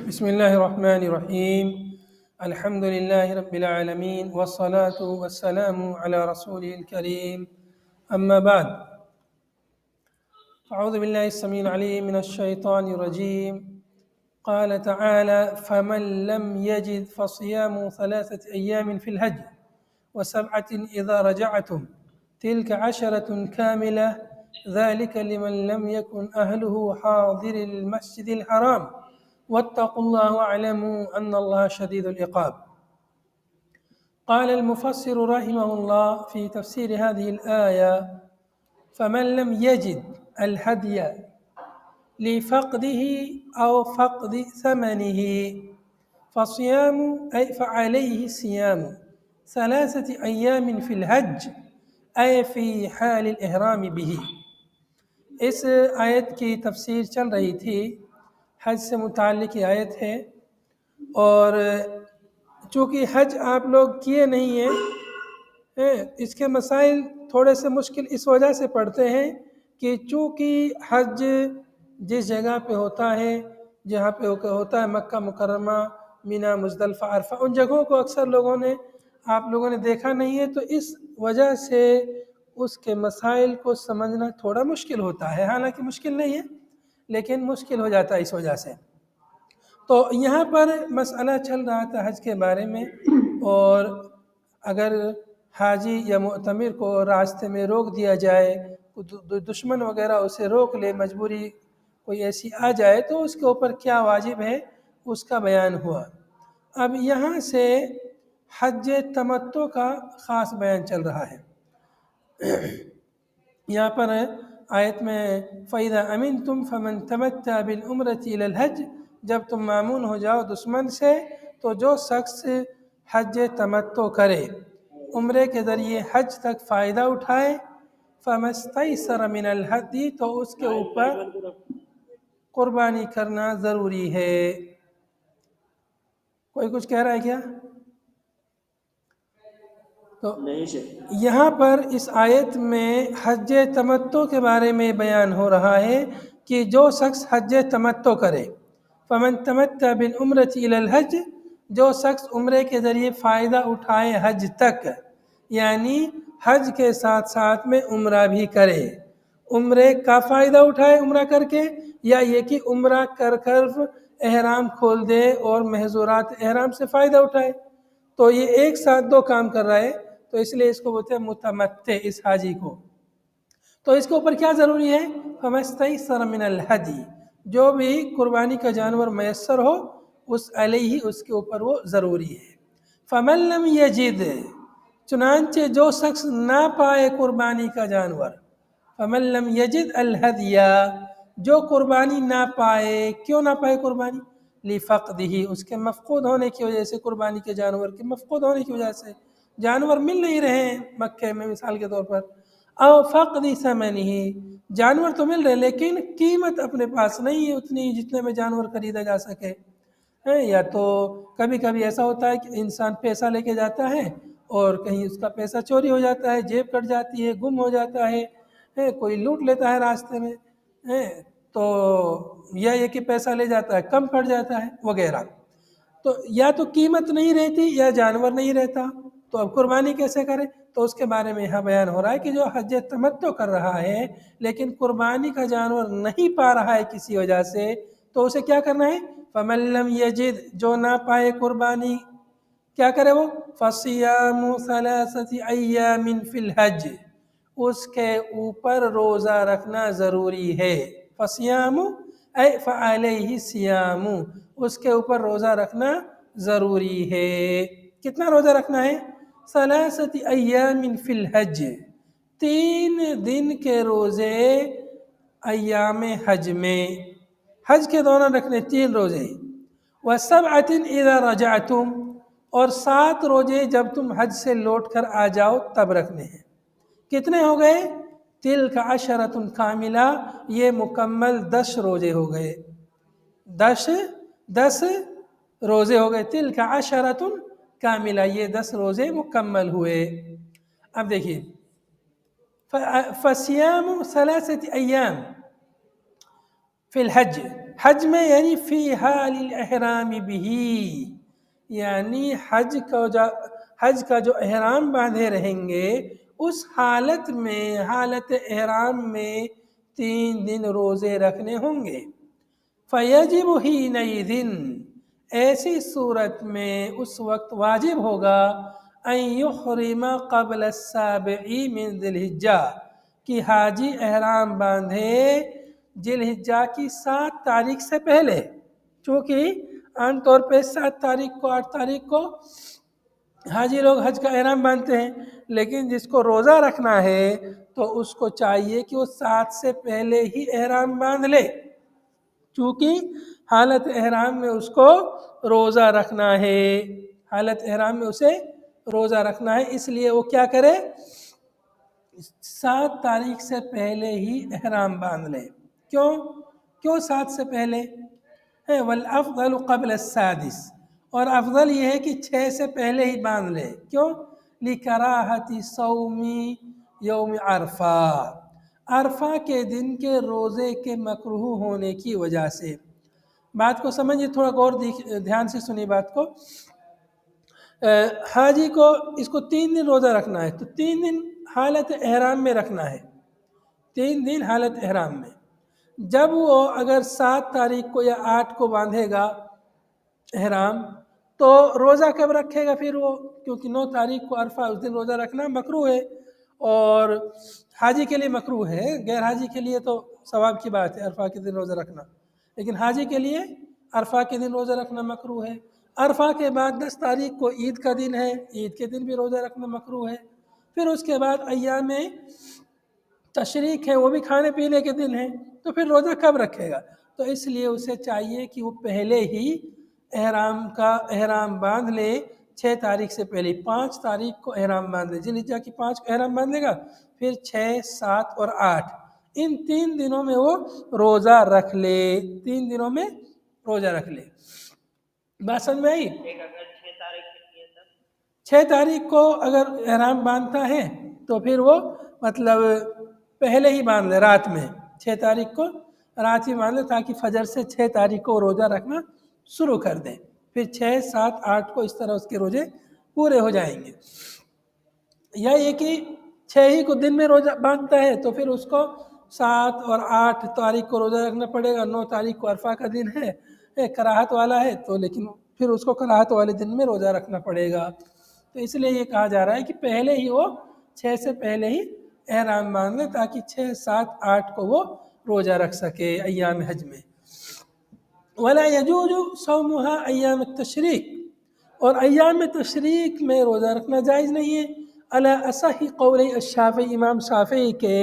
بسم الله الرحمن الرحيم. الحمد لله رب العالمين والصلاة والسلام على رسوله الكريم. أما بعد، أعوذ بالله السميع العليم من الشيطان الرجيم. قال تعالى: فمن لم يجد فصيام 3 أيام في الحج و7 إذا رجعتم تلك 10 كاملة ذلك لمن لم يكن أهله حاضر المسجد الحرام واتقوا الله واعلموا أن الله شديد العقاب. قال المفسر رحمه الله في تفسير هذه الآية: فمن لم يجد الهدي لفقده أو فقد ثمنه فعليه صيام 3 أيام في الحج أي في حال الإحرام به. اس آیت کی تفسیر چل رہی تھی، حج سے متعلق یہ آیت ہے، اور چونکہ حج آپ لوگ کیے نہیں ہیں، اس کے مسائل تھوڑے سے مشکل اس وجہ سے پڑتے ہیں کہ چونکہ حج جس جگہ پہ ہوتا ہے، جہاں پہ ہوتا ہے مکہ مکرمہ، مینا، مزدلفہ، عرفہ، ان جگہوں کو اکثر آپ لوگوں نے دیکھا نہیں ہے، تو اس وجہ سے اس کے مسائل کو سمجھنا تھوڑا مشکل ہوتا ہے. حالانکہ مشکل نہیں ہے، لیکن مشکل ہو جاتا ہے اس وجہ سے. تو یہاں پر مسئلہ چل رہا تھا حج کے بارے میں، اور اگر حاجی یا معتمر کو راستے میں روک دیا جائے، دشمن وغیرہ اسے روک لے، مجبوری کوئی ایسی آ جائے، تو اس کے اوپر کیا واجب ہے اس کا بیان ہوا. اب یہاں سے حج تمتع کا خاص بیان چل رہا ہے. یہاں پر آیت میں فَإِذَا أَمِنْتُمْ فَمَنْ تَمَتَّعَ بِالْعُمْرَةِ إِلَى الْحَجِّ، جب تم مامون ہو جاؤ دشمن سے، تو جو شخص حج تمتع کرے، عمرے کے ذریعے حج تک فائدہ اٹھائے، فَمَا اسْتَيْسَرَ مِنَ الْهَدْيِ، تو اس کے اوپر قربانی کرنا ضروری ہے. کوئی کچھ کہہ رہا ہے کیا؟ تو یہاں پر اس آیت میں حج تمتع کے بارے میں بیان ہو رہا ہے کہ جو شخص حج تمتع کرے، فمن تمتع بالعمرۃ الی الحج، جو شخص عمرے کے ذریعے فائدہ اٹھائے حج تک، یعنی حج کے ساتھ ساتھ میں عمرہ بھی کرے. عمرے کا فائدہ اٹھائے عمرہ کر کے، یا یہ کہ عمرہ کر کر احرام کھول دے اور محظورات احرام سے فائدہ اٹھائے. تو یہ ایک ساتھ دو کام کر رہا ہے، تو اس لیے اس کو بولتے ہیں متمتع، اس حاجی کو. تو اس کے اوپر کیا ضروری ہے؟ فَمَا اسْتَيْسَرَ مِنَ الْهَدْيِ، جو بھی قربانی کا جانور میسر ہو، اس علیہ، اس کے اوپر وہ ضروری ہے. فَمَن لَّمْ يَجِدْ، چنانچہ جو شخص نہ پائے قربانی کا جانور، فَمَن لَّمْ يَجِدْ الْهَدْيَ، جو قربانی نہ پائے. کیوں نہ پائے قربانی؟ لِفَقْدِهِ، اس کے مفقود ہونے کی وجہ سے، قربانی کے جانور کے مفقود ہونے کی وجہ سے، جانور مل نہیں رہے ہیں مکے میں مثال کے طور پر. او فقد ثمنہ، جانور تو مل رہے لیکن قیمت اپنے پاس نہیں ہے اتنی جتنے میں جانور خریدا جا سکے. یا تو کبھی کبھی ایسا ہوتا ہے کہ انسان پیسہ لے کے جاتا ہے اور کہیں اس کا پیسہ چوری ہو جاتا ہے، جیب کٹ جاتی ہے، گم ہو جاتا ہے، کوئی لوٹ لیتا ہے راستے میں، تو یہ کہ پیسہ لے جاتا ہے، کم پڑ جاتا ہے وغیرہ. تو یا تو قیمت نہیں رہتی یا جانور نہیں رہتا، تو اب قربانی کیسے کرے؟ تو اس کے بارے میں یہاں بیان ہو رہا ہے کہ جو حج تمتع کر رہا ہے لیکن قربانی کا جانور نہیں پا رہا ہے کسی وجہ سے، تو اسے کیا کرنا ہے؟ فَمَن لَّمْ يَجِدْ، جو نہ پائے قربانی، کیا کرے وہ؟ فَصِيَامُ 3 أَيَّامٍ فِي الْحَجِّ، اس کے اوپر روزہ رکھنا ضروری ہے. فَصِيَامُ أَيْ فَعَلَيْهِ صِيَامُ، اس کے اوپر روزہ رکھنا ضروری ہے. کتنا روزہ رکھنا ہے؟ 3 أيام فی الحج، 3 دن کے روزے ایام حج میں، حج کے دوران رکھنے 3 روزے. و7 إذا رجعتم، اور 7 روزے جب تم حج سے لوٹ کر آ جاؤ تب رکھنے ہیں. کتنے ہو گئے؟ تلک 10 کاملہ، یہ مکمل 10 روزے ہو گئے. 10 روزے ہو گئے. تلک 10 کاملہ، یہ 10 روزے مکمل ہوئے. اب دیکھیے، فَصِيَامُ 3 أيام فی الحج، حج میں یعنی فی حال الاحرام بھی، یعنی حج کا جو احرام باندھے رہیں گے اس حالت میں، حالت احرام میں 3 دن روزے رکھنے ہوں گے۔ فیجب حینئذ، ایسی صورت میں اس وقت واجب ہوگا ان یحرم قبل السابع من ذی الحجہ، کہ حاجی احرام باندھے ذی الحجہ کی 7 تاریخ سے پہلے، چونکہ عام طور پہ 7 تاریخ کو 8 تاریخ کو حاجی لوگ حج کا احرام باندھتے ہیں، لیکن جس کو روزہ رکھنا ہے تو اس کو چاہیے کہ وہ 7 سے پہلے ہی احرام باندھ لے، چونکہ حالت احرام میں اس کو روزہ رکھنا ہے، حالت احرام میں اسے روزہ رکھنا ہے، اس لیے وہ کیا کرے، 7 تاریخ سے پہلے ہی احرام باندھ لے۔ کیوں 7 سے پہلے؟ والافضل قبل السادس، اور افضل یہ ہے کہ 6 سے پہلے ہی باندھ لے۔ کیوں؟ لکراہت صوم یوم عرفہ، عرفہ کے دن کے روزے کے مکروہ ہونے کی وجہ سے۔ بات کو سمجھے، تھوڑا غور دھیان سے سنی بات کو۔ حاجی کو اس کو 3 دن روزہ رکھنا ہے، تو 3 دن حالت احرام میں رکھنا ہے، 3 دن حالت احرام میں۔ جب وہ اگر 7 تاریخ کو یا 8 کو باندھے گا احرام، تو روزہ کب رکھے گا پھر وہ؟ کیونکہ 9 تاریخ کو عرفہ، اس دن روزہ رکھنا مکروہ ہے، اور حاجی کے لیے مکروہ ہے، غیر حاجی کے لیے تو ثواب کی بات ہے عرفہ کے دن روزہ رکھنا، لیکن حاجی کے لیے عرفہ کے دن روزہ رکھنا مکروہ ہے۔ عرفہ کے بعد 10 تاریخ کو عید کا دن ہے، عید کے دن بھی روزہ رکھنا مکروہ ہے۔ پھر اس کے بعد ایام تشریق ہے، وہ بھی کھانے پینے کے دن ہیں، تو پھر روزہ کب رکھے گا؟ تو اس لیے اسے چاہیے کہ وہ پہلے ہی احرام باندھ لے، 6 تاریخ سے پہلے، 5 تاریخ کو احرام باندھ لے، ذی الحجہ کی 5 کو احرام باندھ لے گا، پھر 6، 7 اور 8 ان 3 دنوں میں وہ روزہ رکھ لے، 3 دنوں میں روزہ رکھ لے۔ بات سمجھ میں آئی؟ 6 تاریخ کو اگر احرام باندھتا ہے تو پھر وہ مطلب پہلے ہی باندھ لے، رات میں، 6 تاریخ کو رات ہی باندھ لے، تاکہ فجر سے 6 تاریخ کو روزہ رکھنا شروع کر دیں، پھر 6، 7، 8 کو اس طرح اس کے روزے پورے ہو جائیں گے۔ یا یہ کہ 6 ہی کو دن میں روزہ باندھتا ہے تو پھر اس کو 7 اور 8 تاریخ کو روزہ رکھنا پڑے گا، 9 تاریخ کو عرفہ کا دن ہے، کراہت والا ہے، تو لیکن پھر اس کو کراہت والے دن میں روزہ رکھنا پڑے گا۔ تو اس لیے یہ کہا جا رہا ہے کہ پہلے ہی وہ 6 سے پہلے ہی احرام باندھ لے، تاکہ 6، 7، 8 کو وہ روزہ رکھ سکے ایام حج میں۔ ولا يجوز صومها ایام التشریق، اور ایام تشریق میں روزہ رکھنا جائز نہیں ہے۔ علی اصح قول الشافعی، امام شافعی کے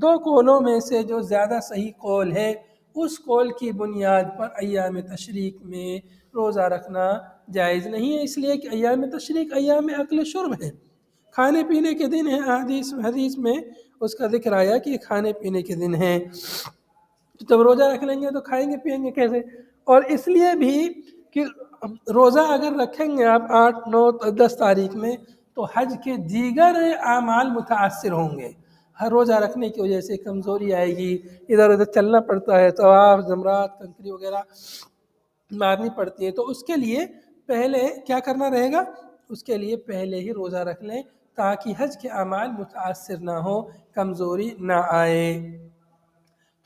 2 قولوں میں سے جو زیادہ صحیح قول ہے، اس قول کی بنیاد پر ایام تشریق میں روزہ رکھنا جائز نہیں ہے، اس لیے کہ ایام تشریق ایام اکل شرب ہے، کھانے پینے کے دن ہیں۔ حدیث میں اس کا ذکر آیا کہ کھانے پینے کے دن ہیں، جب روزہ رکھ لیں گے تو کھائیں گے پیئیں گے کیسے؟ اور اس لیے بھی کہ روزہ اگر رکھیں گے آپ 8، 9، 10 تاریخ میں، تو حج کے دیگر اعمال متاثر ہوں گے، ہر روزہ رکھنے کی وجہ سے کمزوری آئے گی، ادھر ادھر چلنا پڑتا ہے، طواف، جمرات، کنکری وغیرہ مارنی پڑتی ہے، تو اس کے لیے پہلے کیا کرنا رہے گا؟ اس کے لیے پہلے ہی روزہ رکھ لیں، تاکہ حج کے اعمال متاثر نہ ہو، کمزوری نہ آئے۔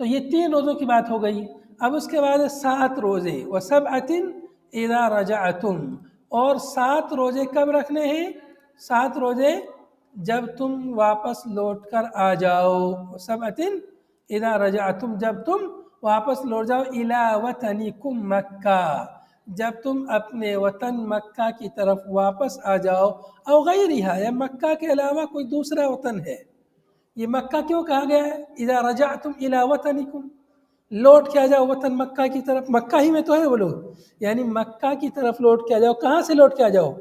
تو یہ 3 روزوں کی بات ہو گئی۔ اب اس کے بعد 7 روزے، وَسَبْعَةٍ إِذَا رَجَعْتُمْ، اور 7 روزے کب رکھنے ہیں؟ 7 روزے جب تم واپس لوٹ کر آ جاؤ، وَسَبْعَةٍ إِذَا رَجَعْتُمْ، جب تم واپس لوٹ جاؤ، إِلَىٰ وَطَنِكُمْ مکہ، جب تم اپنے وطن مکہ کی طرف واپس آ جاؤ، او غیرہا، یا مکہ کے علاوہ کوئی دوسرا وطن ہے۔ یہ مکہ کیوں کہا گیا ہے؟ اذا رجعتم الى وطنکم، لوٹ کے آ جاؤ وطن مکہ کی طرف، مکہ ہی میں تو ہے وہ لوگ، یعنی مکہ کی طرف لوٹ کے آ جاؤ۔ کہاں سے لوٹ کے آ جاؤ؟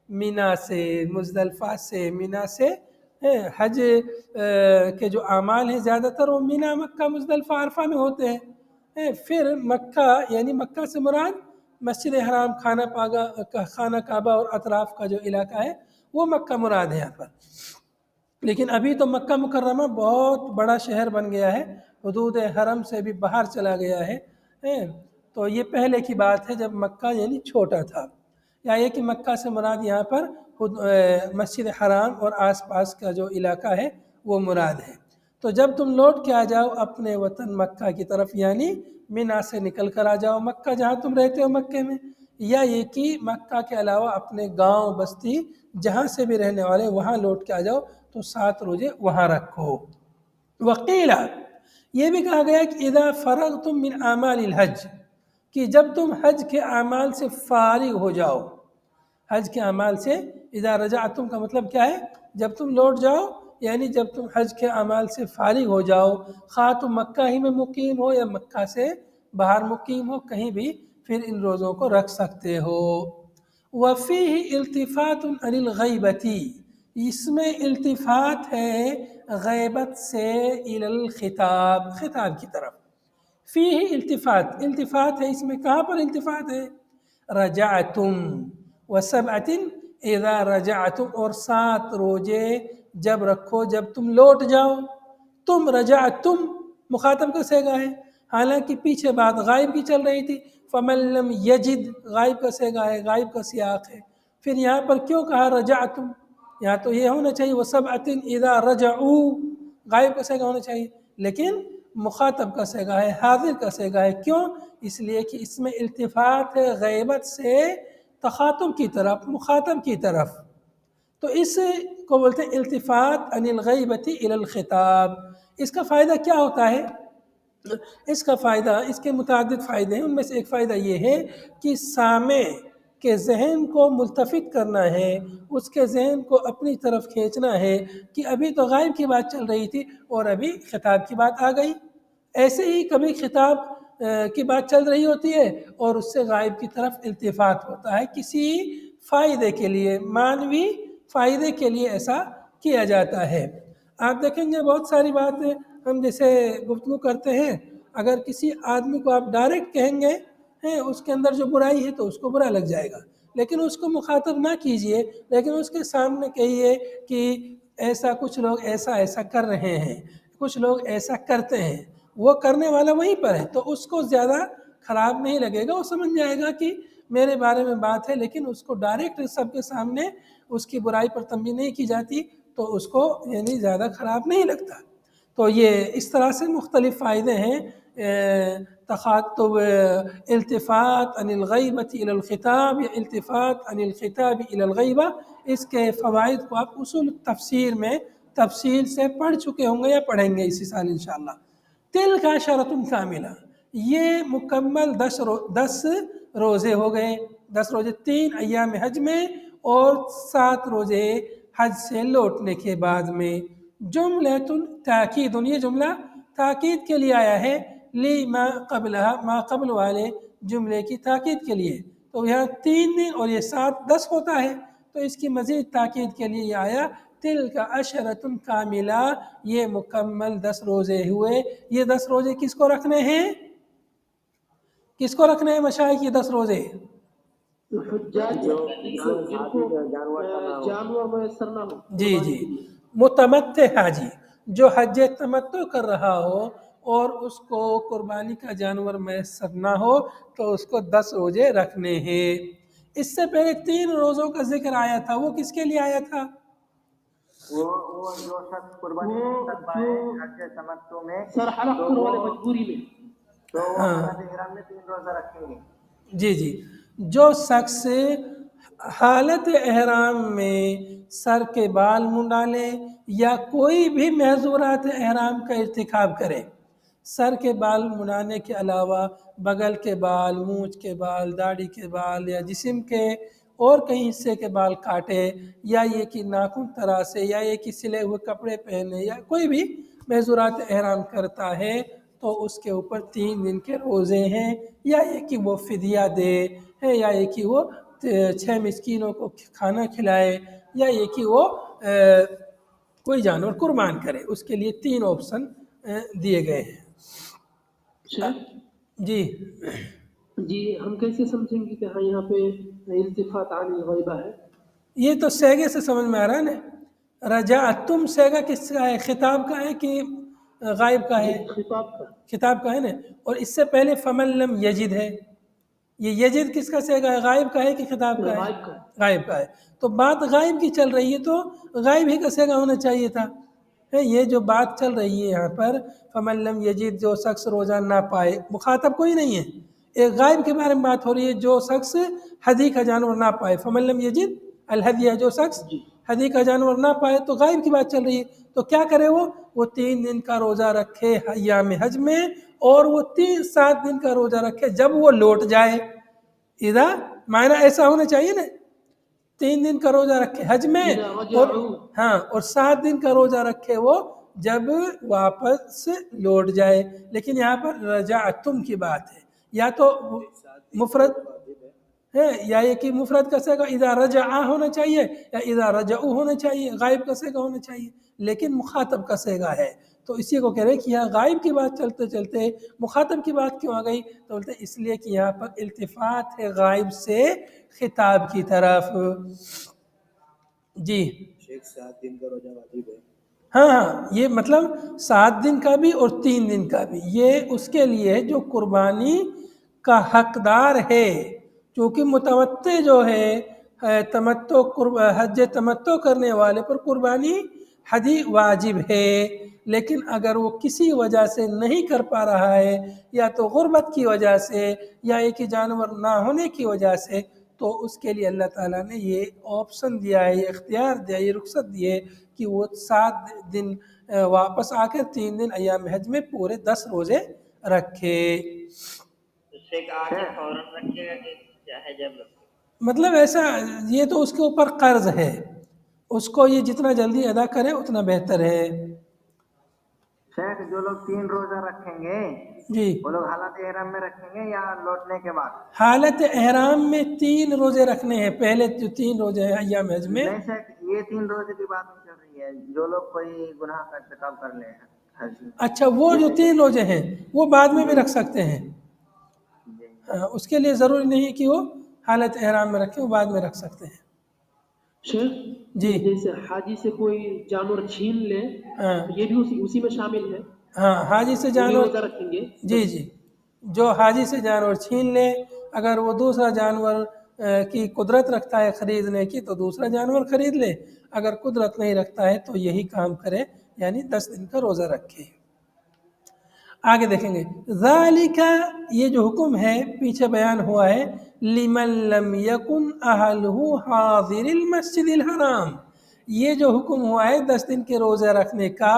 مینا سے، مزدلفہ سے، مینا سے۔ حج کے جو اعمال ہیں زیادہ تر وہ مینا، مکہ، مزدلفہ، عرفہ میں ہوتے ہیں۔ پھر مکہ یعنی مکہ سے مراد مسجد حرام، خانہ کعبہ اور اطراف کا جو علاقہ ہے وہ مکہ مراد ہے یہاں پر۔ لیکن ابھی تو مکہ مکرمہ بہت بڑا شہر بن گیا ہے، حدود حرم سے بھی باہر چلا گیا ہے، ہیں۔ تو یہ پہلے کی بات ہے جب مکہ یعنی چھوٹا تھا، یا یہ کہ مکہ سے مراد یہاں پر خود مسجد حرام اور آس پاس کا جو علاقہ ہے وہ مراد ہے۔ تو جب تم لوٹ کے آ جاؤ اپنے وطن مکہ کی طرف، یعنی مینا سے نکل کر آ جاؤ مکہ جہاں تم رہتے ہو مکے میں، یا یہ کہ مکہ کے علاوہ اپنے گاؤں بستی جہاں سے بھی رہنے والے وہاں لوٹ کے آ جاؤ، تو 7 روزے وہاں رکھو۔ وقیلا، یہ بھی کہا گیا کہ اذا فرغتم من اعمال الحج، کہ جب تم حج کے اعمال سے فارغ ہو جاؤ۔ حج کے اعمال سے اذا رجعتم کا مطلب کیا ہے؟ جب تم لوٹ جاؤ، یعنی جب تم حج کے اعمال سے فارغ ہو جاؤ، خواہ تم مکہ ہی میں مقیم ہو یا مکہ سے باہر مقیم ہو، کہیں بھی پھر ان روزوں کو رکھ سکتے ہو۔ وفیہ التفات عن الغیبۃ، اس میں التفات ہے غیبت سے الی الخطاب، خطاب کی طرف۔ فیہ التفات، التفات ہے اس میں، کہاں پر التفات ہے؟ رجعتم وسبعۃ اذا رجعتم، اور 7 روزے جب رکھو جب تم لوٹ جاؤ۔ تم رجعتم مخاطب کا صیغہ ہے، حالانکہ پیچھے بات غائب کی چل رہی تھی۔ فمن لم یجد غائب کا صیغہ ہے، غائب کا سیاق ہے، پھر یہاں پر کیوں کہا رجعتم؟ یہاں تو یہ ہونا چاہیے وسبعۃ اذا رجعوا، غائب کا صیغہ ہونا چاہیے، لیکن مخاطب کا صیغہ ہے، حاضر کا صیغہ ہے۔ کیوں؟ اس لیے کہ اس میں التفات ہے غیبت سے تخاطب کی طرف، مخاطب کی طرف، تو اس کو بولتے ہیں التفات عن الغیبۃ الی الخطاب۔ اس کا فائدہ کیا ہوتا ہے؟ اس کا فائدہ، اس کے متعدد فائدے ہیں، ان میں سے ایک فائدہ یہ ہے کہ سامع کے ذہن کو ملتفت کرنا ہے، اس کے ذہن کو اپنی طرف کھینچنا ہے کہ ابھی تو غائب کی بات چل رہی تھی اور ابھی خطاب کی بات آ گئی۔ ایسے ہی کبھی خطاب کی بات چل رہی ہوتی ہے اور اس سے غائب کی طرف التفات ہوتا ہے، کسی فائدے کے لیے، معنوی فائدے کے لیے ایسا کیا جاتا ہے۔ آپ دیکھیں گے بہت ساری باتیں ہم جیسے گفتگو کرتے ہیں، اگر کسی آدمی کو آپ ڈائریکٹ کہیں گے اس کے اندر جو برائی ہے تو اس کو برا لگ جائے گا، لیکن اس کو مخاطب نہ کیجئے، لیکن اس کے سامنے کہیے کہ ایسا کچھ لوگ ایسا ایسا کر رہے ہیں، کچھ لوگ ایسا کرتے ہیں، وہ کرنے والا وہیں پر ہے، تو اس کو زیادہ خراب نہیں لگے گا، وہ سمجھ جائے گا کہ میرے بارے میں بات ہے، لیکن اس کو ڈائریکٹ سب کے سامنے اس کی برائی پر تنبیہ نہیں کی جاتی تو اس کو یعنی زیادہ خراب نہیں لگتا۔ تو یہ اس طرح سے مختلف فائدے ہیں، تخاطب، التفات عن الغیبۃ الی الخطاب یا التفات عن الخطاب الی الغیبہ۔ اس کے فوائد کو آپ اصول تفسیر میں تفصیل سے پڑھ چکے ہوں گے یا پڑھیں گے اسی سال انشاءاللہ۔ تلک عشرۃ کاملہ، یہ مکمل 10 روزے ہو گئے، 10 روزے 3 ایام حج میں اور 7 روزے حج سے لوٹنے کے بعد میں۔ جملۃ تاکید، یہ جملہ تاکید کے لیے آیا ہے، لی ما قبلہ، ما قبل والے جملے کی تاکید کے لیے، تو یہاں 3 دن اور یہ 7 10 ہوتا ہے، تو اس کی مزید تاکید کے لیے یہ آیا تلک عشرۃ کاملہ، یہ مکمل 10 روزے ہوئے۔ یہ 10 روزے کس کو رکھنے ہیں؟ کس کو رکھنے ہیں مشائخ یہ 10 روزے؟ جانور میسر نہ ہو، جی متمتع حاجی جو حج تمتع کر رہا ہو اور اس کو قربانی کا جانور میسر نہ ہو تو اس کو 10 روزے رکھنے ہیں۔ اس سے پہلے 3 روزوں کا ذکر آیا تھا، وہ کس کے لیے آیا تھا؟ وہ جو شخص قربانی نہیں کر پائے حج تمتع میں، سر حلق کرنے والے مجبوری میں، تو وہ حج احرام میں 3 روزہ رکھیں گے۔ جی جو شخص حالت احرام میں سر کے بال منڈالے یا کوئی بھی محظورات احرام کا ارتکاب کرے، سر کے بال منڈانے کے علاوہ بغل کے بال، مونچھ کے بال، داڑھی کے بال یا جسم کے اور کئی حصے کے بال کاٹے، یا یہ کہ ناخن تراشے، یا یہ کہ سلے ہوئے کپڑے پہنے، یا کوئی بھی محظورات احرام کرتا ہے تو اس کے اوپر 3 دن کے روزے ہیں، یا یہ کہ وہ فدیہ دے، یا یہ کہ وہ 6 مسکینوں کو کھانا کھلائے، یا یہ کہ وہ کوئی جانور قربان کرے۔ اس کے لیے 3 آپشن دیے گئے ہیں۔ جی ہم کیسے سمجھیں گے کہ ہاں یہاں پہ التفات عن الغیبہ ہے؟ یہ تو سیغے سے سمجھ میں آ رہا ہے نا، رجعتم سیغہ کس کا ہے؟ خطاب کا ہے کہ غائب کا ہے، خطاب کا خطاب کا ہے نا، اور اس سے پہلے فمن لم یجد ہے، یہ یجد کس کا صیغہ ہے؟ غائب کا ہے کہ خطاب کا ہے؟ غائب کا غائب کا ہے، تو بات غائب کی چل رہی ہے تو غائب ہی کا صیغہ ہونا چاہیے تھا. یہ جو بات چل رہی ہے یہاں پر فمن لم یجد، جو شخص روزہ نہ پائے، مخاطب کوئی نہیں ہے، ایک غائب کے بارے میں بات ہو رہی ہے، جو شخص ہدی کا جانور نہ پائے، فمن لم یجد الہدیہ، جو شخص جی ہدی کا جانور نہ پائے، تو غائب کی بات چل رہی ہے، تو کیا کرے وہ 3 دن کا روزہ رکھے ایام حج میں، اور وہ 7 دن کا روزہ رکھے جب وہ لوٹ جائے. اذا معنی ایسا ہونا چاہیے نا، 3 دن کا روزہ رکھے حج میں، اذا اور رجعوا ہاں اور 7 دن کا روزہ رکھے وہ جب واپس لوٹ جائے. لیکن یہاں پر رجعتم کی بات ہے، یا تو مفرد ہے، یا یہ کہ مفرد کا صیغہ اذا رجعا ہونا چاہیے، یا اذا رجعوا ہونا چاہیے، غائب کا صیغہ ہونا چاہیے، لیکن مخاطب کا صیغہ ہے. تو اسی کو کہہ رہے کہ یہاں غائب کی بات چلتے چلتے مخاطب کی بات کیوں آ گئی؟ تو بولتے اس لیے کہ یہاں پر التفات ہے غائب سے خطاب کی طرف. جی 7 دن کا روزہ واجب ہے. ہاں یہ مطلب 7 دن کا بھی اور 3 دن کا بھی، یہ اس کے لیے ہے جو قربانی کا حقدار ہے، کیونکہ متمتع جو ہے حج تمتع کرنے والے پر قربانی ہدی واجب ہے. لیکن اگر وہ کسی وجہ سے نہیں کر پا رہا ہے، یا تو غربت کی وجہ سے، یا ایک جانور نہ ہونے کی وجہ سے، تو اس کے لیے اللہ تعالیٰ نے یہ آپشن دیا ہے، یہ اختیار دیا ہے، یہ رخصت دی ہے کہ وہ 7 دن واپس آ کر 3 دن ایام حج میں پورے 10 روزے رکھے. اس سے کہا کہ فوراً رکھے گا کہ چاہے جب رکھے؟ مطلب ایسا، یہ تو اس کے اوپر قرض ہے، اس کو یہ جتنا جلدی ادا کرے اتنا بہتر ہے. شیخ جو لوگ 3 روزہ رکھیں گے جی وہ لوگ حالت احرام میں رکھیں گے یا لوٹنے کے بعد؟ حالت احرام میں 3 روزے رکھنے ہیں، پہلے جو 3 روزے ہیں ایام حج میں. نہیں شیخ، یہ 3 روزے کی بات نہیں چل رہی ہے، جو لوگ کوئی گناہ کا ارتکاب کر لیں حج میں. اچھا وہ جو 3 روزے ہیں وہ بعد میں بھی رکھ سکتے ہیں. جی. اس کے لیے ضروری نہیں کہ وہ حالت احرام میں رکھیں، وہ بعد میں رکھ سکتے ہیں. شیخ جی جیسے حاجی سے کوئی جانور چھین لے ہاں تو یہ بھی اسی میں شامل ہے، ہاں حاجی سے وہ بھی جانور، روزہ رکھیں گے؟ جی جی جو حاجی سے جانور چھین لے، اگر وہ دوسرا جانور کی قدرت رکھتا ہے خریدنے کی تو دوسرا جانور خرید لے، اگر قدرت نہیں رکھتا ہے تو یہی کام کرے، یعنی 10 دن کا روزہ رکھے. آگے دیکھیں گے ذالک، یہ جو حکم ہے پیچھے بیان ہوا ہے، لمن لم یکن اہلہ حاضر المسجد الحرام، یہ جو حکم ہوا ہے 10 دن کے روزے رکھنے کا،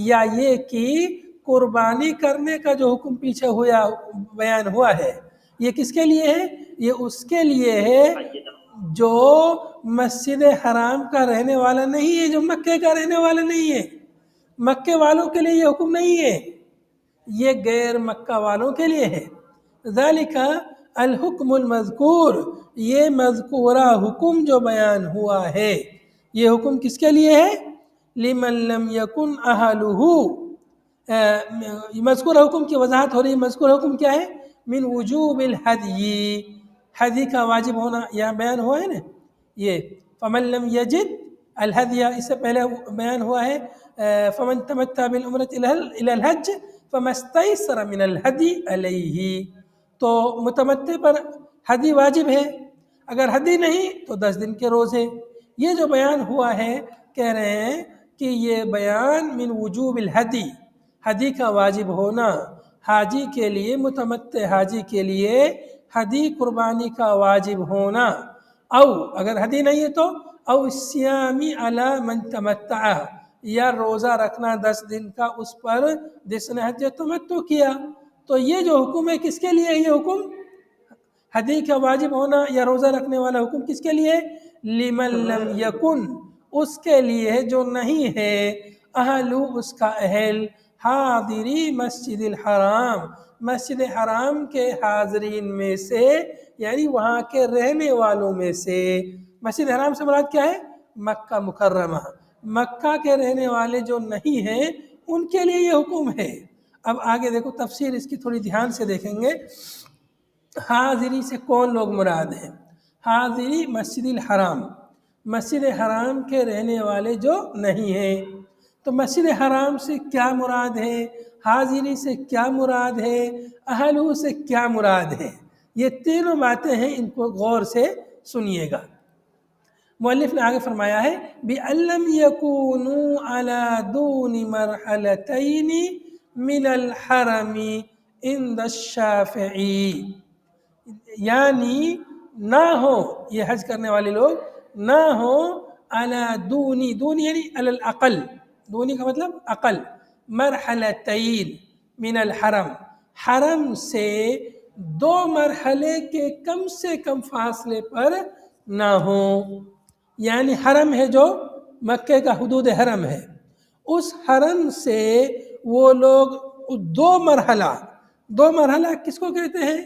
یا یہ کہ قربانی کرنے کا جو حکم پیچھے ہوا بیان ہوا ہے، یہ کس کے لیے ہے؟ یہ اس کے لیے ہے جو مسجد حرام کا رہنے والا نہیں ہے، جو مکے کا رہنے والا نہیں ہے. مکے والوں کے لیے یہ حکم نہیں ہے، یہ غیر مکہ والوں کے لیے ہے. ذالک الحکم المذکور، یہ مذکورہ حکم جو بیان ہوا ہے، یہ حکم کس کے لیے ہے؟ لمن لم یکن اہلہ، مذکورہ حکم کی وضاحت ہو رہی ہے. مذکورہ حکم کیا ہے؟ من وجوب الہدی، ہدی کا واجب ہونا یہاں بیان ہوا ہے نا. یہ فمن لم یجد الہدیہ، اس سے پہلے بیان ہوا ہے فمن تمتع بالعمرۃ الی الحج فما استیسر من الہدی علیہ، تو متمتع پر ہدی واجب ہے، اگر ہدی نہیں تو 10 دن کے روزے. یہ جو بیان ہوا ہے کہہ رہے ہیں کہ یہ بیان من وجوب الہدی، ہدی کا واجب ہونا حاجی کے لیے، متمتع حاجی کے لیے ہدی قربانی کا واجب ہونا، او اگر ہدی نہیں ہے تو او الصیامی علی من تمتع، یا روزہ رکھنا 10 دن کا اس پر جس نے حج تمتع کیا. تو یہ جو حکم ہے کس کے لیے ہے؟ یہ حکم ہدی کا واجب ہونا یا روزہ رکھنے والا حکم کس کے لیے؟ لمن لم یکن، اس کے لیے جو نہیں ہے، اہلو اس کا اہل، حاضری مسجد الحرام، مسجد حرام کے حاضرین میں سے، یعنی وہاں کے رہنے والوں میں سے. مسجد حرام سے مراد کیا ہے؟ مکہ مکرمہ. مکہ کے رہنے والے جو نہیں ہیں ان کے لیے یہ حکم ہے. اب آگے دیکھو تفسیر اس کی تھوڑی دھیان سے دیکھیں گے. حاضری سے کون لوگ مراد ہیں؟ حاضری مسجد الحرام، مسجد حرام کے رہنے والے جو نہیں ہیں. تو مسجد حرام سے کیا مراد ہے، حاضری سے کیا مراد ہے، اہلہ سے کیا مراد ہے، یہ تینوں باتیں ہیں، ان کو غور سے سنیے گا۔ مؤلف نے آگے فرمایا ہے بِأَلَّمْ يَكُونُوا عَلَى دُونِ مَرْحَلَتَيْنِ مِنَ الْحَرَمِ عِنْدَ الشَّافِعِي، یعنی نہ ہو یہ حج کرنے والے لوگ نہ ہو علی دونی، دونی یعنی علی الاقل، دونی کا مطلب اقل، مرحلتین من الحرم، حرم سے 2 مرحلے کے کم سے کم فاصلے پر نہ ہو، یعنی حرم ہے جو مکے کا حدود حرم ہے، اس حرم سے وہ لوگ 2 مرحلہ کس کو کہتے ہیں؟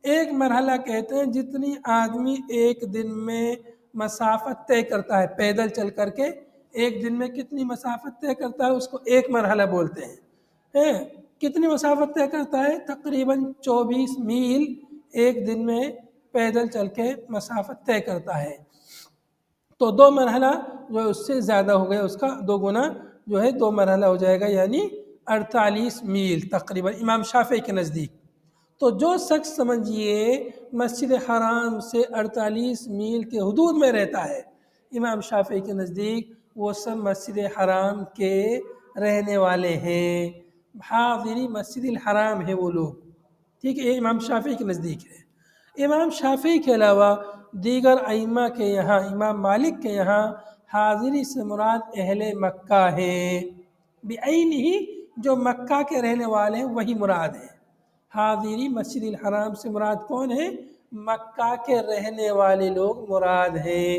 ایک مرحلہ کہتے ہیں جتنی آدمی ایک دن میں مسافت طے کرتا ہے، پیدل چل کر کے ایک دن میں کتنی مسافت طے کرتا ہے اس کو ایک مرحلہ بولتے ہیں۔ کتنی مسافت طے کرتا ہے؟ تقریباً 24 میل ایک دن میں پیدل چل کے مسافت طے کرتا ہے، تو 2 مرحلہ جو اس سے زیادہ ہو گیا، اس کا 2 گنا جو ہے 2 مرحلہ ہو جائے گا، یعنی 48 میل تقریباً امام شافعی کے نزدیک۔ تو جو شخص سمجھیے مسجد حرام سے 48 میل کے حدود میں رہتا ہے، امام شافعی کے نزدیک وہ سب مسجد حرام کے رہنے والے ہیں، حاضری مسجد الحرام ہے وہ لوگ، ٹھیک ہے، یہ امام شافعی کے نزدیک ہے۔ امام شافعی کے علاوہ دیگر ائمہ کے یہاں، امام مالک کے یہاں حاضری سے مراد اہل مکہ ہیں، بعینہ، جو مکہ کے رہنے والے ہیں وہی مراد ہیں۔ حاضری مسجد الحرام سے مراد کون ہے؟ مکہ کے رہنے والے لوگ مراد ہیں،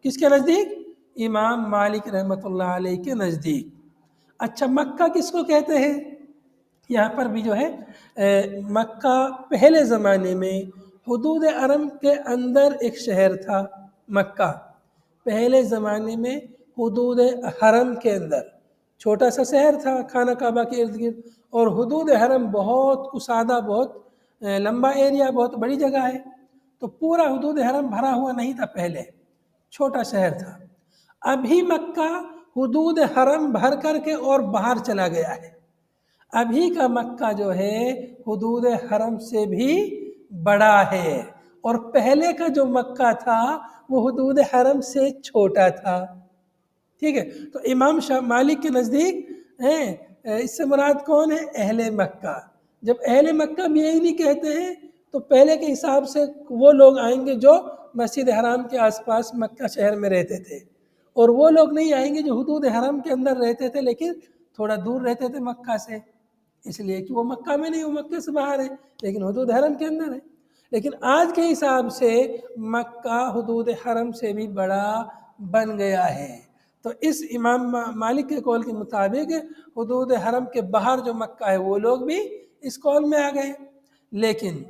کس کے نزدیک؟ امام مالک رحمۃ اللہ علیہ کے نزدیک۔ اچھا، مکہ کس کو کہتے ہیں؟ یہاں پر بھی جو ہے مکہ پہلے زمانے میں حدود حرم کے اندر ایک شہر تھا، مکہ پہلے زمانے میں حدود حرم کے اندر چھوٹا سا شہر تھا خانہ کعبہ کے ارد گرد، اور حدود حرم بہت کشادہ، بہت لمبا ایریا، بہت بڑی جگہ ہے، تو پورا حدود حرم بھرا ہوا نہیں تھا، پہلے چھوٹا شہر تھا۔ ابھی مکہ حدود حرم بھر کر کے اور باہر چلا گیا ہے، ابھی کا مکہ جو ہے حدود حرم سے بھی بڑا ہے، اور پہلے کا جو مکہ تھا وہ حدود حرم سے چھوٹا تھا، ٹھیک ہے۔ تو امام مالک کے نزدیک اس سے مراد کون ہے؟ اہل مکہ۔ جب اہل مکہ بھی یہی نہیں کہتے ہیں تو پہلے کے حساب سے وہ لوگ آئیں گے جو مسجد حرام کے آس پاس مکہ شہر میں رہتے تھے، اور وہ لوگ نہیں آئیں گے جو حدود حرم کے اندر رہتے تھے لیکن تھوڑا دور رہتے تھے مکہ سے، اس لیے کہ وہ مکہ میں نہیں، وہ مکہ سے باہر ہے لیکن حدود حرم کے اندر ہے۔ لیکن آج کے حساب سے مکہ حدود حرم سے بھی بڑا بن گیا ہے، تو اس امام مالک کے قول کے مطابق حدود حرم کے باہر جو مکہ ہے وہ لوگ بھی اس قول میں آ گئے۔ لیکن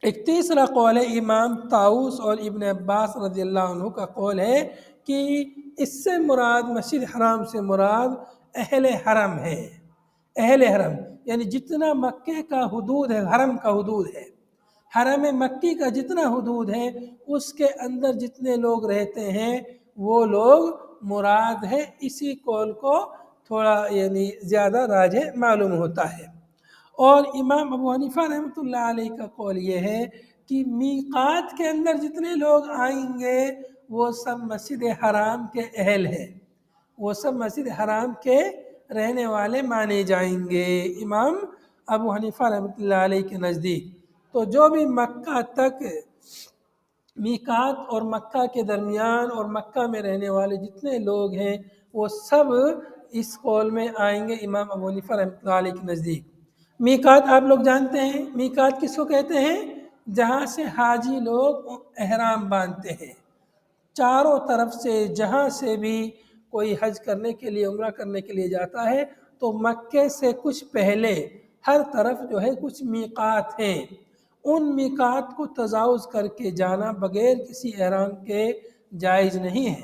ایک تیسرا قول ہے امام طاؤس اور ابن عباس رضی اللہ عنہ کا قول ہے کہ اس سے مراد مسجد حرام سے مراد اہل حرم ہے، اہل حرم یعنی جتنا مکے کا حدود ہے، حرم کا حدود ہے، حرم مکی کا جتنا حدود ہے اس کے اندر جتنے لوگ رہتے ہیں وہ لوگ مراد ہے۔ اسی قول کو تھوڑا یعنی زیادہ راجح معلوم ہوتا ہے۔ اور امام ابو حنیفہ رحمۃ اللہ علیہ کا قول یہ ہے کہ میقات کے اندر جتنے لوگ آئیں گے وہ سب مسجد حرام کے اہل ہیں، وہ سب مسجد حرام کے رہنے والے مانے جائیں گے امام ابو حنیفہ رحمۃ اللہ علیہ کے نزدیک۔ تو جو بھی مکہ تک میقات اور مکہ کے درمیان اور مکہ میں رہنے والے جتنے لوگ ہیں وہ سب اس قول میں آئیں گے امام ابو حنیفہ رحمۃ اللہ علیہ کے نزدیک۔ میقات آپ لوگ جانتے ہیں، میقات کس کو کہتے ہیں؟ جہاں سے حاجی لوگ احرام باندھتے ہیں، چاروں طرف سے جہاں سے بھی کوئی حج کرنے کے لیے، عمرہ کرنے کے لیے جاتا ہے تو مکے سے کچھ پہلے ہر طرف جو ہے کچھ میقات ہیں، ان میقات کو تجاوز کر کے جانا بغیر کسی احرام کے جائز نہیں ہے۔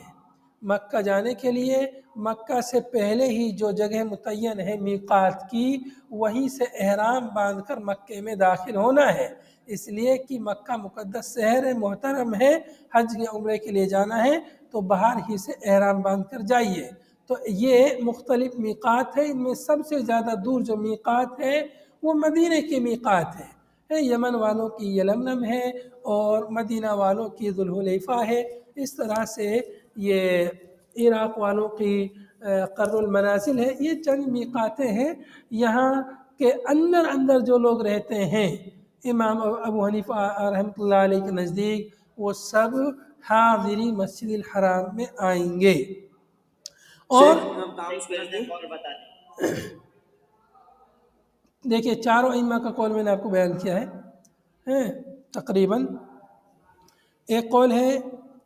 مکہ جانے کے لیے مکہ سے پہلے ہی جو جگہ متعین ہے میقات کی، وہیں سے احرام باندھ کر مکے میں داخل ہونا ہے، اس لیے کہ مکہ مقدس شہر ہے، محترم ہے، حج یا عمرے کے لیے جانا ہے تو باہر ہی سے احرام باندھ کر جائیے۔ تو یہ مختلف میقات ہے، ان میں سب سے زیادہ دور جو میقات ہے وہ مدینہ کی میقات ہے، یمن والوں کی یلملم ہے اور مدینہ والوں کی ذوالحلیفہ ہے۔ اس طرح سے یہ عراق والوں کی قرن المنازل ہے۔ یہ چند میقاتیں ہیں یہاں کے اندر جو لوگ رہتے ہیں امام ابو حنیفہ رحمۃ اللہ علیہ کے نزدیک وہ سب حاضری مسجد الحرام میں آئیں گے۔ اور دیکھیے چاروں ائمہ کا قول میں نے آپ کو بیان کیا ہے تقریباً۔ ایک قول ہے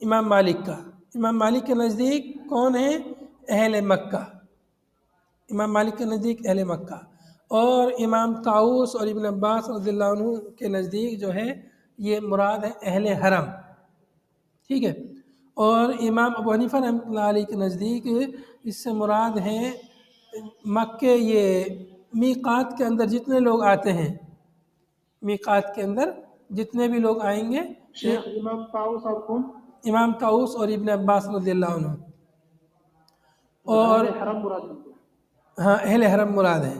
امام مالک کا، امام مالک کے نزدیک کون ہے؟ اہل مکہ، امام مالک کے نزدیک اہل مکہ، اور امام طاؤس اور ابن عباس رضی اللہ عنہ کے نزدیک جو ہے یہ مراد ہے اہل حرم، ٹھیک ہے۔ اور امام ابو حنیفہ رحمۃ اللہ علیہ کے نزدیک اس سے مراد ہے مکے، یہ میقات کے اندر جتنے لوگ آتے ہیں، میقات کے اندر جتنے بھی لوگ آئیں گے، شیخ امام طاؤس اور کون؟ امام طاؤس اور ابن عباس رضی اللہ عنہ، اور اہل حرم مراد ہے۔ ہاں اہل حرم مراد ہے۔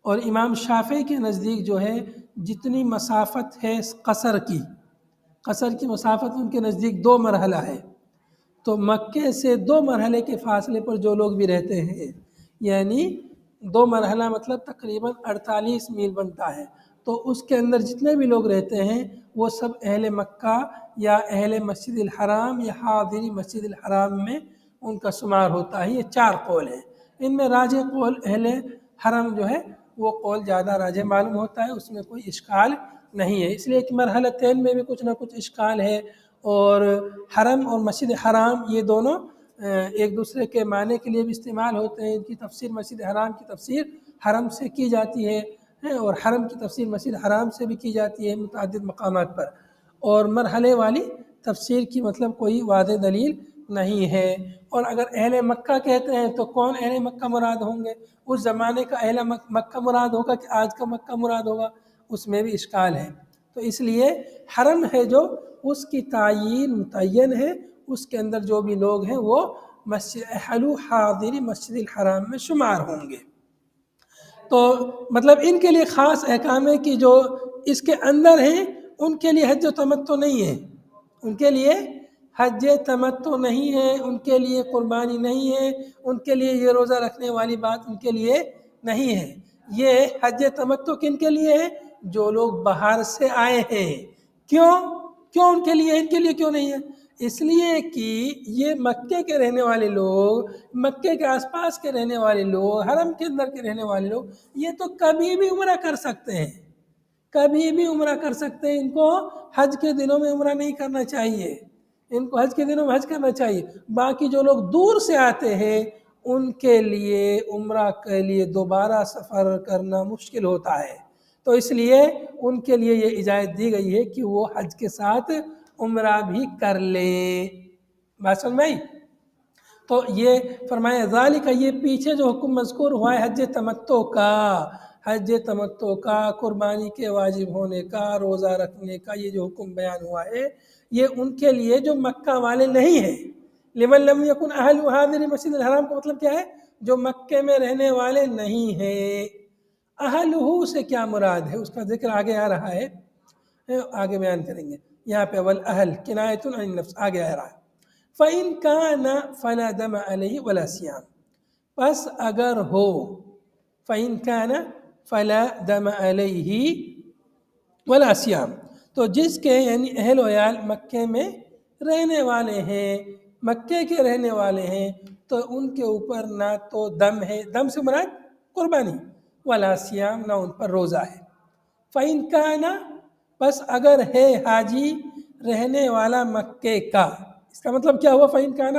اور امام شافعی کے نزدیک جو ہے جتنی مسافت ہے قصر کی مسافت ان کے نزدیک 2 مرحلہ ہے، تو مکے سے 2 مرحلے کے فاصلے پر جو لوگ بھی رہتے ہیں، یعنی 2 مرحلہ مطلب تقریباً 48 میل بنتا ہے، تو اس کے اندر جتنے بھی لوگ رہتے ہیں وہ سب اہل مکہ یا اہل مسجد الحرام یا حاضری مسجد الحرام میں ان کا شمار ہوتا ہے۔ یہ 4 قول ہیں، ان میں راجح قول اہل حرم جو ہے وہ قول زیادہ راجح معلوم ہوتا ہے، اس میں کوئی اشکال نہیں ہے، اس لیے کہ مرحلتین میں بھی کچھ نہ کچھ اشکال ہے، اور حرم اور مسجد حرام یہ دونوں ایک دوسرے کے معنی کے لیے بھی استعمال ہوتے ہیں۔ ان کی تفسیر مسجد حرام کی تفسیر حرم سے کی جاتی ہے، اور حرم کی تفسیر مسجد حرام سے بھی کی جاتی ہے متعدد مقامات پر، اور مرحلے والی تفسیر کی مطلب کوئی واضح دلیل نہیں ہے۔ اور اگر اہل مکہ کہتے ہیں تو کون اہل مکہ مراد ہوں گے؟ اس زمانے کا اہل مکہ مراد ہوگا کہ آج کا مکہ مراد ہوگا؟ اس میں بھی اشکال ہے۔ تو اس لیے حرم ہے جو اس کی متعین ہے، اس کے اندر جو بھی لوگ ہیں وہ اہل حاضری مسجد الحرام میں شمار ہوں گے۔ تو مطلب ان کے لیے خاص احکام ہے کہ جو اس کے اندر ہیں ان کے لیے حج و تمتع نہیں ہے، ان کے لیے حج تمتع نہیں ہے، ان کے لیے قربانی نہیں ہے، ان کے لیے یہ روزہ رکھنے والی بات ان کے لیے نہیں ہے۔ یہ حج تمتع کن کے لیے ہے؟ جو لوگ باہر سے آئے ہیں۔ کیوں ان کے لیے؟ ان کے لیے کیوں نہیں ہے؟ اس لیے کہ یہ مکے کے رہنے والے لوگ، مکے کے آس پاس کے رہنے والے لوگ، حرم کے اندر کے رہنے والے لوگ، یہ تو کبھی بھی عمرہ کر سکتے ہیں، کبھی بھی عمرہ کر سکتے ہیں۔ ان کو حج کے دنوں میں عمرہ نہیں کرنا چاہیے، ان کو حج کے دنوں میں حج کرنا چاہیے۔ باقی جو لوگ دور سے آتے ہیں ان کے لیے عمرہ کے لیے دوبارہ سفر کرنا مشکل ہوتا ہے، تو اس لیے ان کے لیے یہ اجازت دی گئی ہے کہ وہ حج کے ساتھ عمرہ بھی کر لیں۔ بات سمجھ میں آئی؟ تو یہ فرمایا ذالک، یہ پیچھے جو حکم مذکور ہوا ہے حج تمتع کا، قربانی کے واجب ہونے کا، روزہ رکھنے کا، یہ جو حکم بیان ہوا ہے یہ ان کے لیے جو مکہ والے نہیں ہیں۔ لمن لم یکن اہل حاضر مسجد الحرام کا مطلب کیا ہے؟ جو مکے میں رہنے والے نہیں ہیں۔ اہلہ سے کیا مراد ہے اس کا ذکر آگے آ رہا ہے، آگے بیان کریں گے۔ یہاں پہ والاہل کنایۃ عن النفس آگے آ رہا ہے۔ فَإِن كَانَ فَلَا دَمَ عَلَيْهِ وَلَا صِيَامَ، پس اگر ہو، فَإِن كَانَ فَلَا دَمَ عَلَيْهِ وَلَا صِيَامَ، تو جس کے یعنی اہل و عیال مکے میں رہنے والے ہیں، مکے کے رہنے والے ہیں، تو ان کے اوپر نہ تو دم ہے، دم سے مراد قربانی، ولا صیام، نہ ان پر روزہ ہے۔ فَإِن كَانَ، پس اگر ہے حاجی رہنے والا مکے کا، اس کا مطلب کیا ہوا؟ فَإِن كَانَ،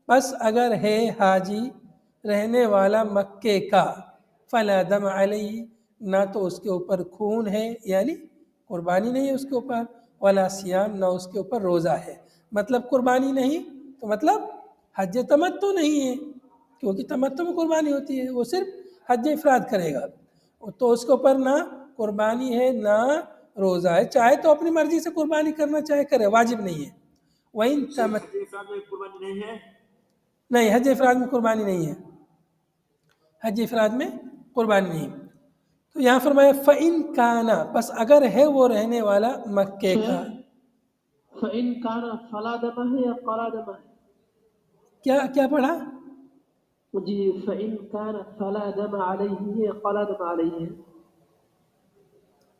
پس اگر ہے حاجی رہنے والا مکے کا، فَلَا دَمَ عَلَيْهِ، نہ تو اس کے اوپر خون ہے یعنی قربانی نہیں ہے اس کے اوپر، ولا صیام، نہ اس کے اوپر روزہ ہے۔ مطلب قربانی نہیں تو مطلب حج تمتع نہیں ہے، کیونکہ تمتع میں قربانی ہوتی ہے، وہ صرف حج افراد کرے گا، تو اس کے اوپر نہ قربانی ہے نہ روزہ ہے، چاہے تو اپنی مرضی سے قربانی کرنا چاہے کرے، واجب نہیں ہے۔ وَإِن تَمَتَّعَ، قربانی نہیں ہے، نہیں، حج افراد میں قربانی نہیں ہے، حج افراد میں قربانی نہیں ہے۔ تو یہاں فرمایا فَإِن كَانَ، پس اگر ہے وہ رہنے والا مکے کا، فإن كان فلا دم ہے یا قلا دم ہے؟ کیا پڑھا؟ جی فإن كان فلا دم علیہ ہے یا قلا دم علیہ ہے؟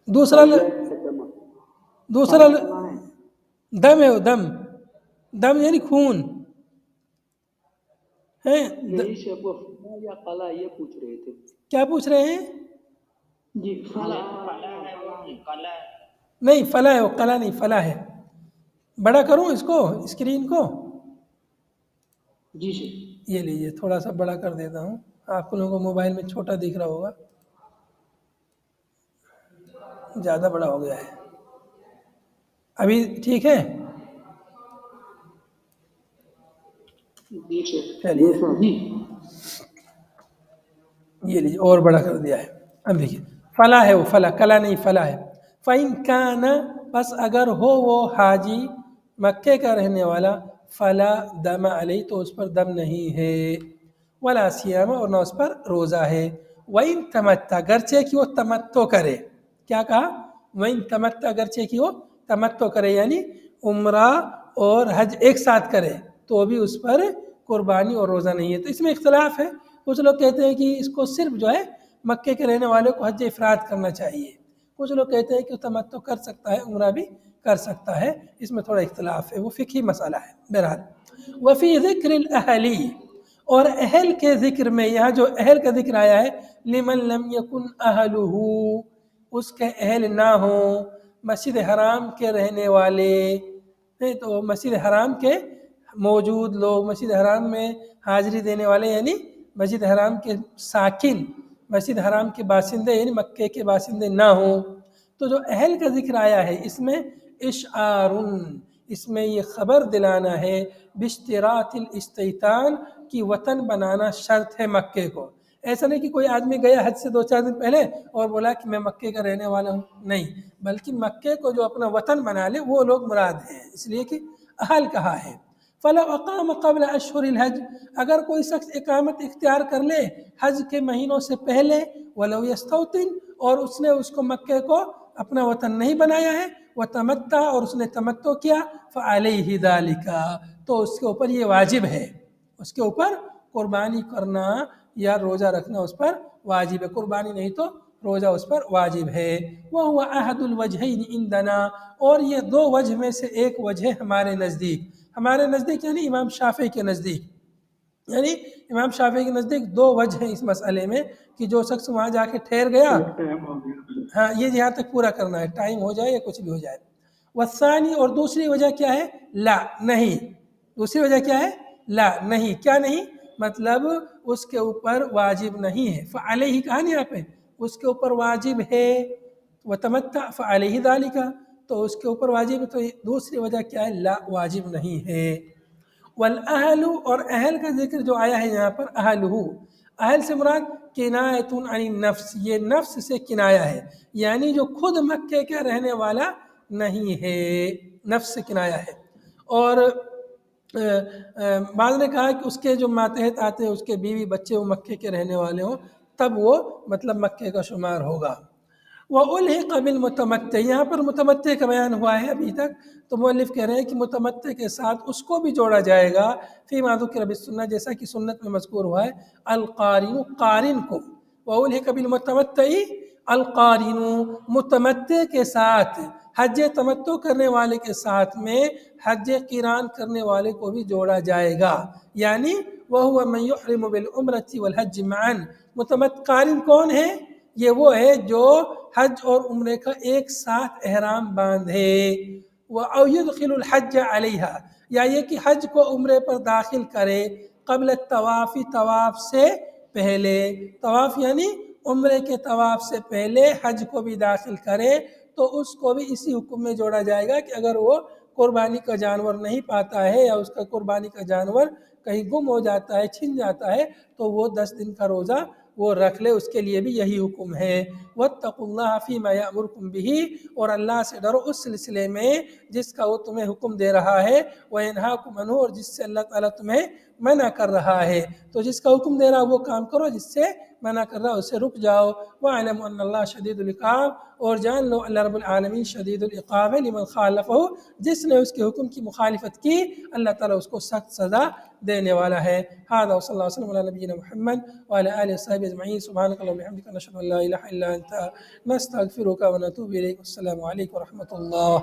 دوسرا دم ہے، وہ دم یعنی خون ہے۔ یہی شیخ وہ فلا یا قلا یہ پوچھ رہے تھے۔ کیا پوچھ رہے ہیں؟ جی فلا نہیں، فلا ہے، وہ قلا نہیں، فلا ہے۔ بڑا کروں اس کو، اسکرین کو؟ جی شیخ یہ لیجیے، تھوڑا سا بڑا کر دیتا ہوں، آپ لوگوں کو موبائل میں چھوٹا دکھ رہا ہوگا، زیادہ بڑا ہو گیا ہے۔ ابھی ٹھیک ہے؟ جی شیخ چلیے جی یہ لیجیے، اور بڑا کر دیا ہے۔ اب دیکھیے، فلا ہے، وہ فلا، کلا نہیں، فلا ہے۔ فَإِن كَانَ، پس اگر ہو وہ حاجی مکے کا رہنے والا، فلا دم علیہ، تو اس پر دم نہیں ہے، ولا صیام، اور نہ اس پر روزہ ہے۔ وَإِن تَمَتَّعَ، اگرچہ کہ وہ تمتع کرے، کیا کہا؟ وَإِن تَمَتَّعَ، اگرچہ کہ وہ تمتع کرے، یعنی عمرہ اور حج ایک ساتھ کرے، تو بھی اس پر قربانی اور روزہ نہیں ہے۔ تو اس میں اختلاف ہے، کچھ لوگ کہتے ہیں کہ اس کو صرف جو ہے مکے کے رہنے والوں کو حج افراد کرنا چاہیے، کچھ لوگ کہتے ہیں کہ وہ تمتع کر سکتا ہے، عمرہ بھی کر سکتا ہے، اس میں تھوڑا اختلاف ہے، وہ فقہی مسئلہ ہے۔ بہرحال وفی ذکر الاہلی، اور اہل کے ذکر میں، یہاں جو اہل کا ذکر آیا ہے، لمن لم یکن اہلہ، اس کے اہل نہ ہوں، مسجد حرام کے رہنے والے ہیں، تو مسجد حرام کے موجود لوگ، مسجد حرام میں حاضری دینے والے، یعنی مسجد حرام کے ساکن، مسجد حرام کے باشندے، یعنی مکے کے باشندے نہ ہوں۔ تو جو اہل کا ذکر آیا ہے، اس میں اشعار، اس میں یہ خبر دلانا ہے، باشتراط الاستیطان، کی وطن بنانا شرط ہے مکے کو۔ ایسا نہیں کہ کوئی آدمی گیا حج سے 2-4 دن پہلے اور بولا کہ میں مکے کا رہنے والا ہوں، نہیں، بلکہ مکے کو جو اپنا وطن بنا لے وہ لوگ مراد ہیں، اس لیے کہ اہل کہا ہے۔ فَلَوْ أَقَامَ قَبْلَ أَشْهُرِ الْحَجِّ، اگر کوئی شخص اقامت اختیار کر لے حج کے مہینوں سے پہلے، وَلَوْ يَسْتَوْطِنْ، اور اس نے اس کو مکے کو اپنا وطن نہیں بنایا ہے، وَتَمَتَّعَ، اور اس نے تمتع کیا، فَعَلَيْهِ ذَلِكَ، تو اس کے اوپر یہ واجب ہے، اس کے اوپر قربانی کرنا یا روزہ رکھنا اس پر واجب ہے، قربانی نہیں تو روزہ اس پر واجب ہے۔ وَهُوَ أَحَدُ الْوَجْهَيْنِ عِنْدَنَا، اور یہ دو وجہ میں سے ایک وجہ ہمارے نزدیک، ہمارے نزدیک یعنی امام شافعی کے نزدیک، یعنی امام شافعی کے نزدیک دو وجہ ہیں اس مسئلے میں، کہ جو شخص وہاں جا کے ٹھہر گیا، ہاں یہ یہاں تک پورا کرنا ہے، ٹائم ہو جائے یا کچھ بھی ہو جائے۔ والثانی، اور دوسری وجہ کیا ہے؟ لا، نہیں، دوسری وجہ کیا ہے؟ لا، نہیں، کیا نہیں؟ مطلب اس کے اوپر واجب نہیں ہے، فعلیہ کہا نہیں یہاں پہ، اس کے اوپر واجب ہے، وتمتع فعلیہ ذالک، تو اس کے اوپر واجب ہے، تو دوسری وجہ کیا ہے؟ لا، واجب نہیں ہے۔ والاہل، اور اہل کا ذکر جو آیا ہے یہاں پر، اہلہ، اہل سے مراد کنایۃ عن النفس، یہ نفس سے کنایا ہے، یعنی جو خود مکے کا رہنے والا نہیں ہے، نفس سے کنایا ہے۔ اور بعض نے کہا کہ اس کے جو ماتحت آتے ہیں، اس کے بیوی بچے وہ مکے کے رہنے والے ہوں، تب وہ مطلب مکے کا شمار ہوگا۔ وَأُلْحِقَ بِالْمُتَمَتِّعِ، یہاں پر متمتع کا بیان ہوا ہے ابھی تک، تو مؤلف کہہ رہے ہیں کہ متمتع کے ساتھ اس کو بھی جوڑا جائے گا، فِيمَا ذُكِرَ بِالسُّنَّةِ، جیسا کہ سنت میں مذکور ہوا ہے، القارن، قارن کو، وَأُلْحِقَ بِالْمُتَمَتِّعِ، القارن، متمتع کے ساتھ، حج تمتع کرنے والے کے ساتھ میں حج قران کرنے والے کو بھی جوڑا جائے گا، یعنی وَهُوَ مَن يُحْرِمُ بِالْعُمْرَةِ وَالْحَجِّ مَعًا، متمتع قارن کون ہے؟ یہ وہ ہے جو حج اور عمرے کا ایک ساتھ احرام باندھے، أَوْ يُدْخِلُ الْحَجَّ عَلَيْهَا، یا یہ کہ حج کو عمرے پر داخل کرے، قبل الطواف، طواف سے پہلے، طواف یعنی عمرے کے طواف سے پہلے حج کو بھی داخل کرے، تو اس کو بھی اسی حکم میں جوڑا جائے گا کہ اگر وہ قربانی کا جانور نہیں پاتا ہے، یا اس کا قربانی کا جانور کہیں گم ہو جاتا ہے، چھن جاتا ہے، تو وہ 10 دن کا روزہ وہ رکھ لے، اس کے لیے بھی یہی حکم ہے۔ واتقوا اللہ فیما یامرکم بہ، اور اللہ سے ڈرو اس سلسلے میں جس کا وہ تمہیں حکم دے رہا ہے، وینہاکم عنہ، اور جس سے اللہ تعالیٰ تمہیں منع کر رہا ہے۔ تو جس کا حکم دے رہا ہے وہ کام کرو، جس سے منع کر رہا ہے اسے رک جاؤ۔ وَاعْلَمُوا أَنَّ اللَّهَ شَدِيدُ الْعِقَابِ، اور جان لو اللہ رب العالمین شدید العقاب ہے، لمن خالفہ، جس نے اس کے حکم کی مخالفت کی اللہ تعالیٰ اس کو سخت سزا دینے والا ہے۔ هذا وصلی اللہ وسلم علی نبینا محمد وعلی آلہ وصحبہ اجمعین۔ سبحانک اللہم وبحمدک، نشہد ان لا الہ الا انت، نستغفرک ونتوب الیک۔ السلام علیکم ورحمۃ اللہ۔